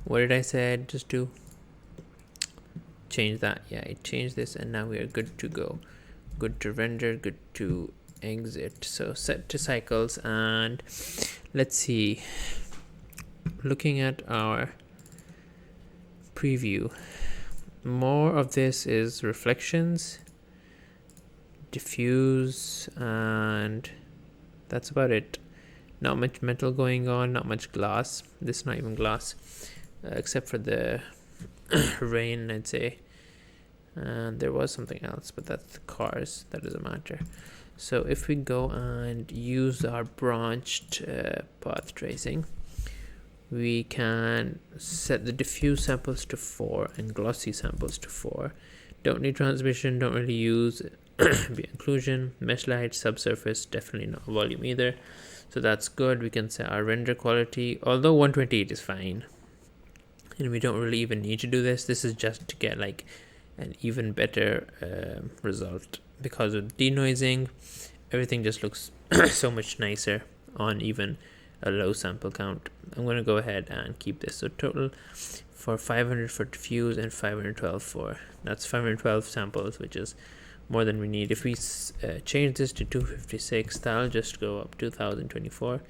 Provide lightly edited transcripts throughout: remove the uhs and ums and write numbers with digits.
What did I say? Just to change that. Yeah, I changed this, and now we are good to go. Good to render, good to exit. So set to cycles, and let's see. Looking at our preview, more of this is reflections, diffuse, and that's about it. Not much metal going on, not much glass. This is not even glass, except for the rain, I'd say. And there was something else, but that's the cars. That doesn't matter. So if we go and use our branched path tracing, we can set the diffuse samples to 4 and glossy samples to 4. Don't need transmission, don't really use inclusion, mesh light, subsurface, definitely not volume either. So that's good. We can set our render quality, although 128 is fine. And we don't really even need to do this. This is just to get like an even better result. Because of denoising, everything just looks so much nicer on even a low sample count. I'm going to go ahead and keep this. So total for 500 for diffuse and 512 for, that's 512 samples, which is more than we need. If we change this to 256, that'll just go up 2024,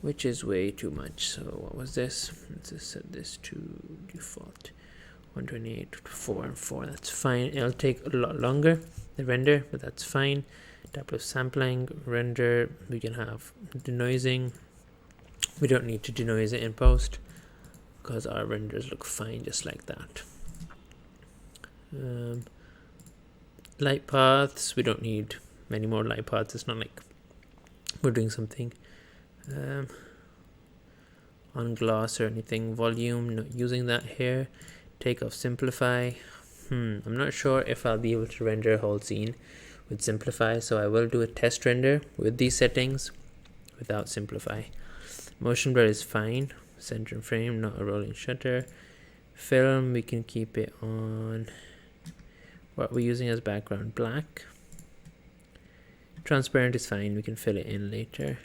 which is way too much. So what was this? Let's just set this to default 128, 4 and 4. That's fine. It'll take a lot longer, the render, but that's fine. Type of sampling, render, we can have denoising. We don't need to denoise it in post because our renders look fine just like that. Light paths, we don't need many more light paths. It's not like we're doing something on gloss or anything. Volume, not using that here. Take off simplify. I'm not sure if I'll be able to render a whole scene with simplify, so I will do a test render with these settings without simplify. Motion blur is fine. Center frame, not a rolling shutter. Film, we can keep it on what we're using as background, black. Transparent is fine, we can fill it in later,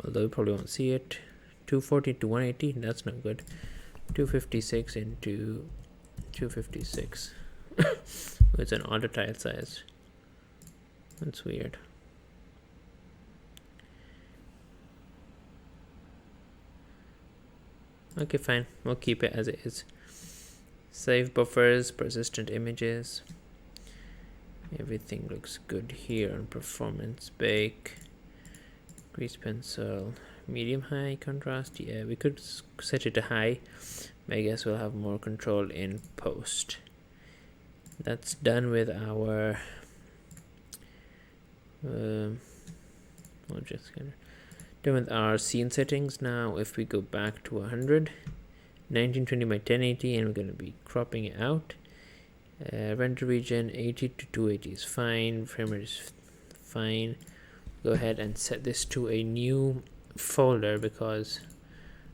although we probably won't see it. 240 to 180, that's not good. 256 into 256. It's an auto tile size. That's weird. Okay, fine, we'll keep it as it is. Save buffers, persistent images. Everything looks good here on performance. Bake, grease pencil, medium high contrast. Yeah, we could set it to high, but I guess we'll have more control in post. That's done with our object scanner. Done with our scene settings. Now if we go back to 100, 1920 by 1080, and we're going to be cropping it out. Render region 80 to 280 is fine. Frame rate is fine. Go ahead and set this to a new folder because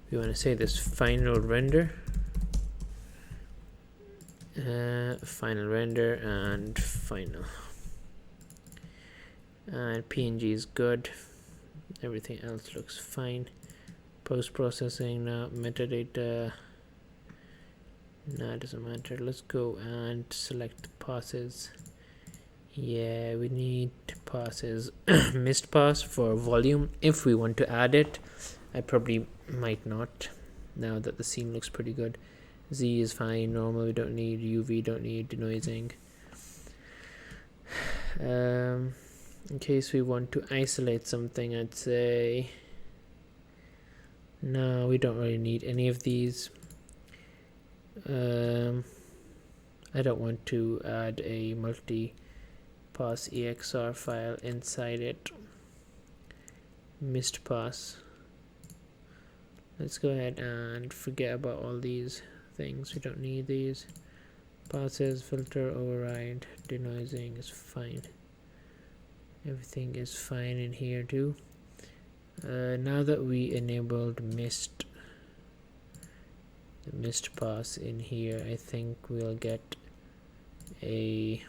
we want to say this final render. Final render and final. And PNG is good. Everything else looks fine. Post processing now, metadata. No, it doesn't matter. Let's go and select passes. Yeah, we need passes. Missed pass for volume if we want to add it. I probably might not now that the scene looks pretty good. Z is fine, normal, we don't need UV, don't need denoising. In case we want to isolate something, I'd say no, we don't really need any of these. I don't want to add a multi-pass EXR file inside it. Missed pass. Let's go ahead and forget about all these things. We don't need these. Passes, filter, override, denoising is fine. Everything is fine in here too. Now that we enabled the missed pass in here, I think we'll get an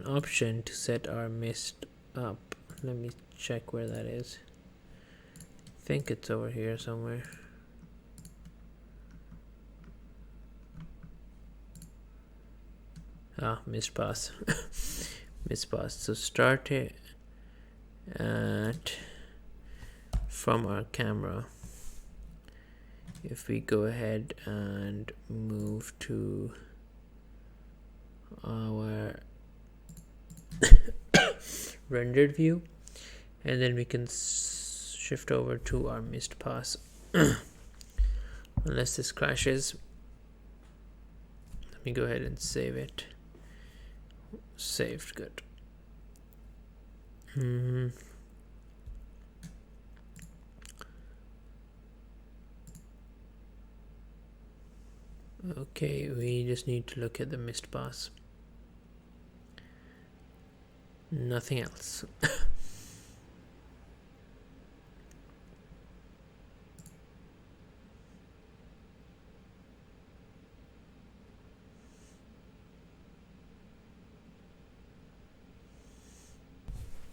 option to set our mist up. Let me check where that is. think it's over here somewhere. Ah, missed pass. Missed pass. So start it at from our camera. If we go ahead and move to our rendered view, and then we can shift over to our missed pass. Unless this crashes, let me go ahead and save it. Saved, good. Okay, we just need to look at the missed pass. Nothing else.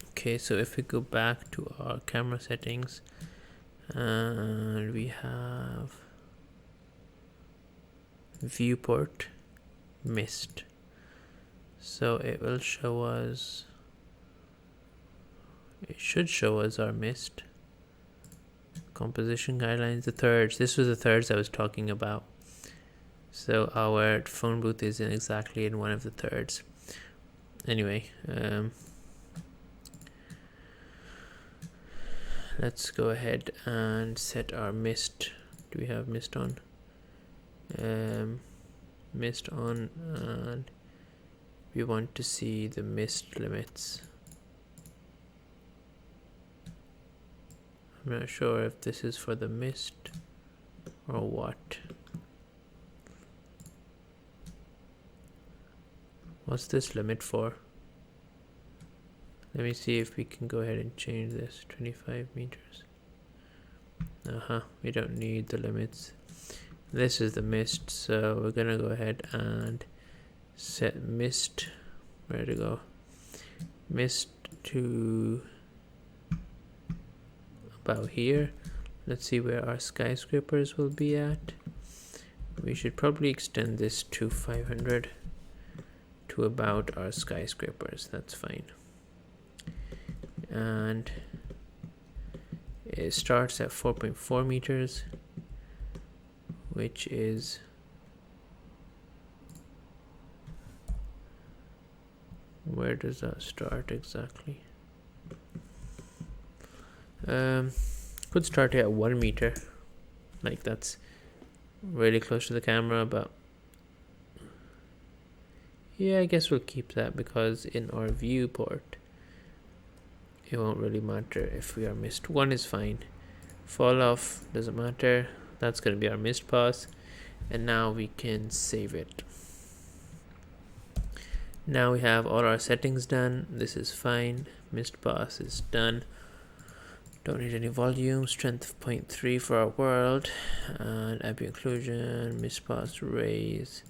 Okay, so if we go back to our camera settings, and we have viewport missed, so it will show us, it should show us our missed composition guidelines, the thirds. This was the thirds I was talking about. So our phone booth is exactly in one of the thirds. Anyway, let's go ahead and set our mist. Do we have mist on? Mist on, and we want to see the mist limits. I'm not sure if this is for the mist or what. What's this limit for? Let me see if we can go ahead and change this. 25 meters. We don't need the limits. This is the mist, so we're gonna go ahead and set mist. Where to go? Mist to about here. Let's see where our skyscrapers will be at. We should probably extend this to 500 to about our skyscrapers. That's fine. And it starts at 4.4 meters, which is where does that start exactly? Could start at 1 meter, like that's really close to the camera, but yeah, I guess we'll keep that because in our viewport it won't really matter if we are missed. 1 is fine. Fall off doesn't matter. That's going to be our missed pass, and now we can save it. Now we have all our settings done. This is fine. Missed pass is done. Don't need any volume. Strength of 0.3 for our world, and ambient occlusion, missed pass rays.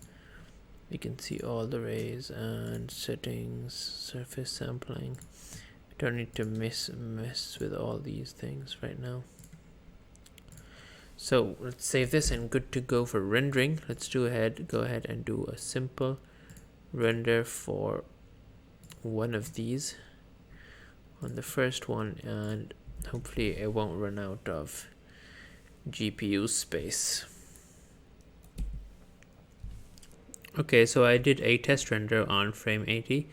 We can see all the rays and settings, surface sampling. We don't need to mess with all these things right now. So let's save this and good to go for rendering. Let's go ahead and do a simple render for one of these on the first one, and hopefully it won't run out of GPU space. Okay, so I did a test render on frame 80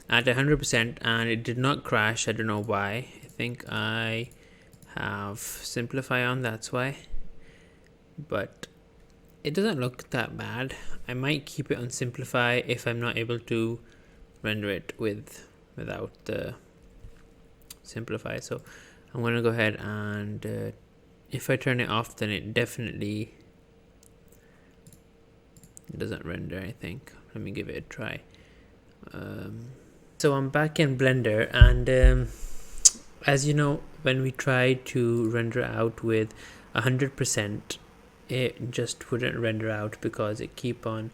at 100% and it did not crash. I don't know why. I think I have Simplify on, that's why. But it doesn't look that bad. I might keep it on Simplify if I'm not able to render it without the Simplify. So I'm going to go ahead and if I turn it off, then it definitely doesn't render, I think. Let me give it a try. So I'm back in Blender, and as you know, when we tried to render out with 100%, it just wouldn't render out because it keep on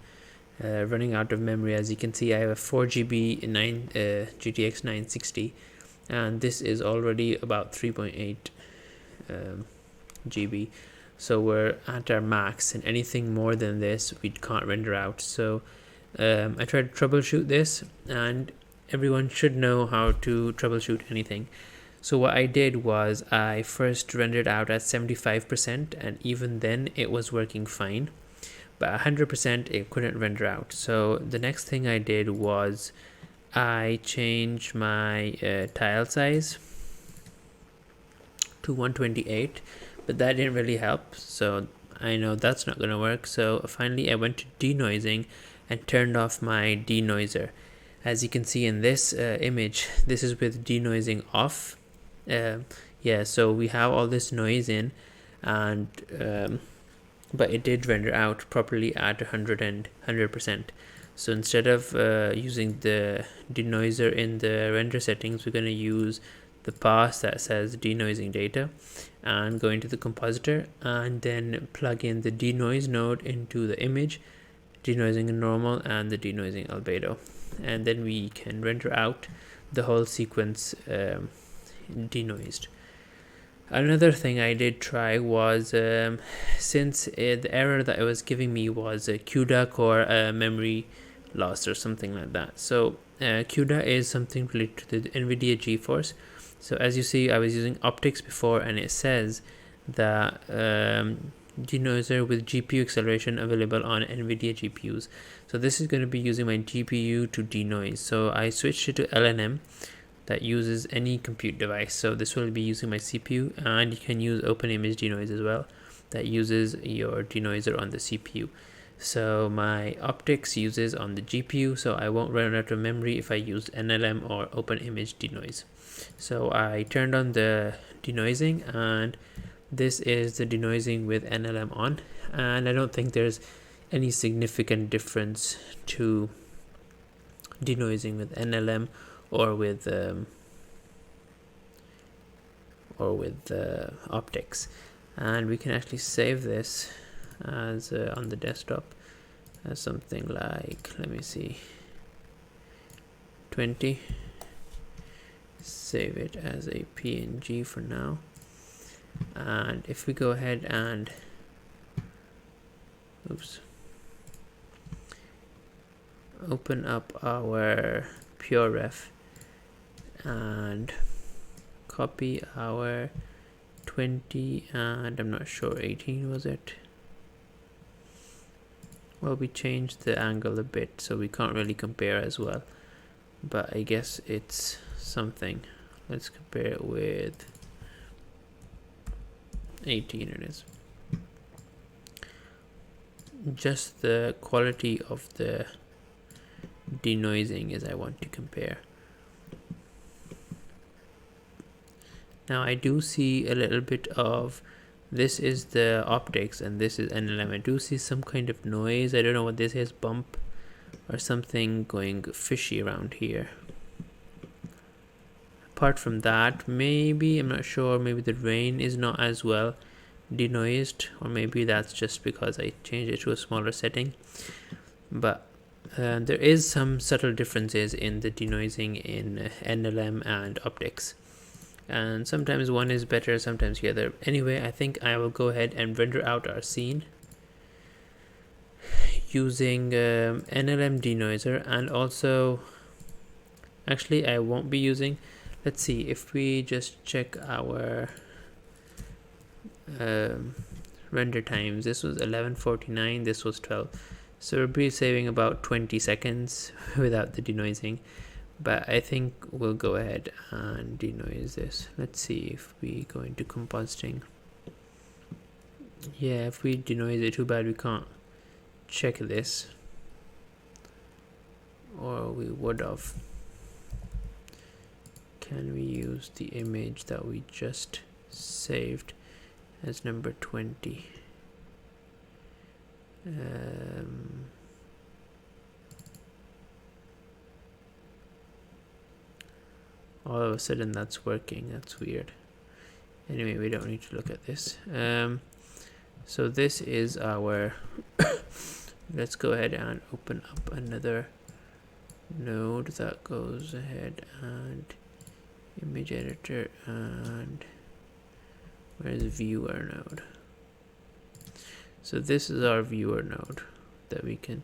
running out of memory. As you can see, I have a 4GB GTX 960, and this is already about 3.8 GB, so we're at our max, and anything more than this we can't render out. So I tried to troubleshoot this, and everyone should know how to troubleshoot anything. So what I did was I first rendered out at 75%, and even then it was working fine, but 100% it couldn't render out. So the next thing I did was I changed my tile size to 128, but that didn't really help, so I know that's not going to work. So finally I went to denoising and turned off my denoiser. As you can see in this image, this is with denoising off. Yeah, so we have all this noise in, and but it did render out properly at 100%. So instead of using the denoiser in the render settings, we're going to use the pass that says denoising data, and go into the compositor and then plug in the denoise node into the image, denoising normal and the denoising albedo, and then we can render out the whole sequence denoised. Another thing I did try was, since the error that it was giving me was a QDUC or a memory loss or something like that. So QDA is something related to the NVIDIA GeForce. So as you see, I was using optics before, and it says that denoiser with GPU acceleration available on NVIDIA GPUs. So this is going to be using my GPU to denoise. So I switched it to LNM that uses any compute device. So this will be using my CPU, and you can use OpenImage Denoise as well, that uses your denoiser on the CPU. So my optics uses on the GPU, so I won't run out of memory if I use NLM or OpenImage Denoise. So I turned on the denoising, and this is the denoising with NLM on, and I don't think there's any significant difference to denoising with NLM or with optics. And we can actually save this as on the desktop as something like, let me see, 20. Save it as a PNG for now. And if we go ahead and open up our PureRef and copy our 20, and I'm not sure, 18 was it? Well, we changed the angle a bit, so we can't really compare as well, but I guess it's something. Let's compare it with 18. It is just the quality of the denoising is I want to compare. Now I do see a little bit of, this is the optics and this is NLM. I do see some kind of noise. I don't know what this is, bump or something going fishy around here. Apart from that, maybe, I'm not sure, maybe the rain is not as well denoised, or maybe that's just because I changed it to a smaller setting. But there is some subtle differences in the denoising in NLM and optics, and sometimes one is better, sometimes the other. Anyway, I think I will go ahead and render out our scene using NLM denoiser, and also, actually I won't be using, let's see, if we just check our render times, this was 11:49, this was 12, so we'll be saving about 20 seconds without the denoising. But I think we'll go ahead and denoise this. Let's see if we go into compositing. Yeah, if we denoise it, too bad we can't check this, or we would have. Can we use the image that we just saved as number 20? All of a sudden that's working. That's weird. Anyway, we don't need to look at this. So this is our let's go ahead and open up another node that goes ahead and image editor, and Where's viewer node? So this is our viewer node that we can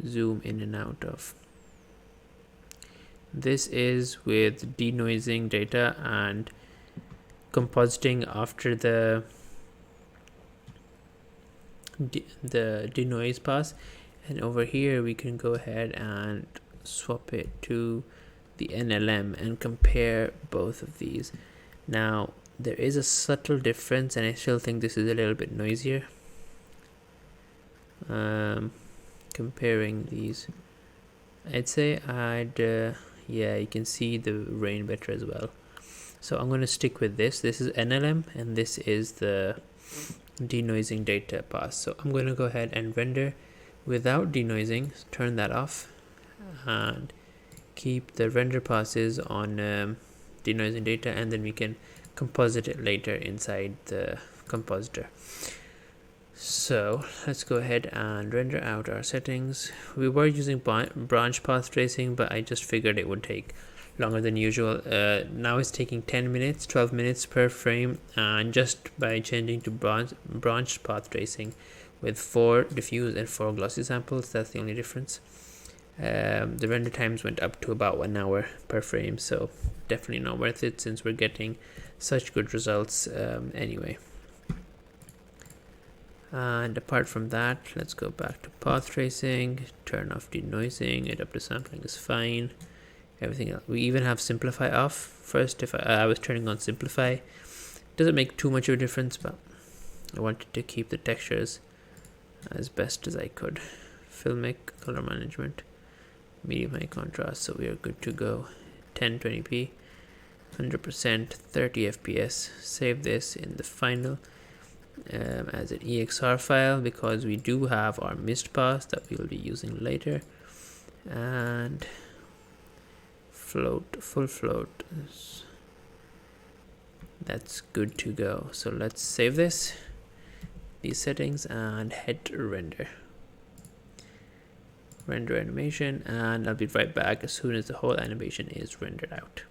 zoom in and out of. This is with denoising data and compositing after the denoise pass, and over here we can go ahead and swap it to the NLM and compare both of these. Now there is a subtle difference, and I still think this is a little bit noisier. Comparing these, I'd say yeah, you can see the rain better as well. So I'm going to stick with this. This is NLM and this is the denoising data pass. So I'm going to go ahead and render without denoising, turn that off, and keep the render passes on denoising data, and then we can composite it later inside the compositor. So let's go ahead and render out our settings. We were using branch path tracing, but I just figured it would take longer than usual. Now it's taking 10 minutes, 12 minutes per frame, and just by changing to branch path tracing with 4 diffuse and 4 glossy samples, that's the only difference. The render times went up to about 1 hour per frame, so definitely not worth it since we're getting such good results anyway. And apart from that, let's go back to path tracing, turn off denoising, adaptive sampling is fine. Everything else, we even have simplify off. First, if I was turning on simplify, doesn't make too much of a difference, but I wanted to keep the textures as best as I could. Filmic, color management, medium high contrast, so we are good to go. 1020p, 100%, 30 fps. Save this in the final as an EXR file, because we do have our mist pass that we will be using later. And float, full float, that's good to go. So let's save these settings and hit render animation, and I'll be right back as soon as the whole animation is rendered out.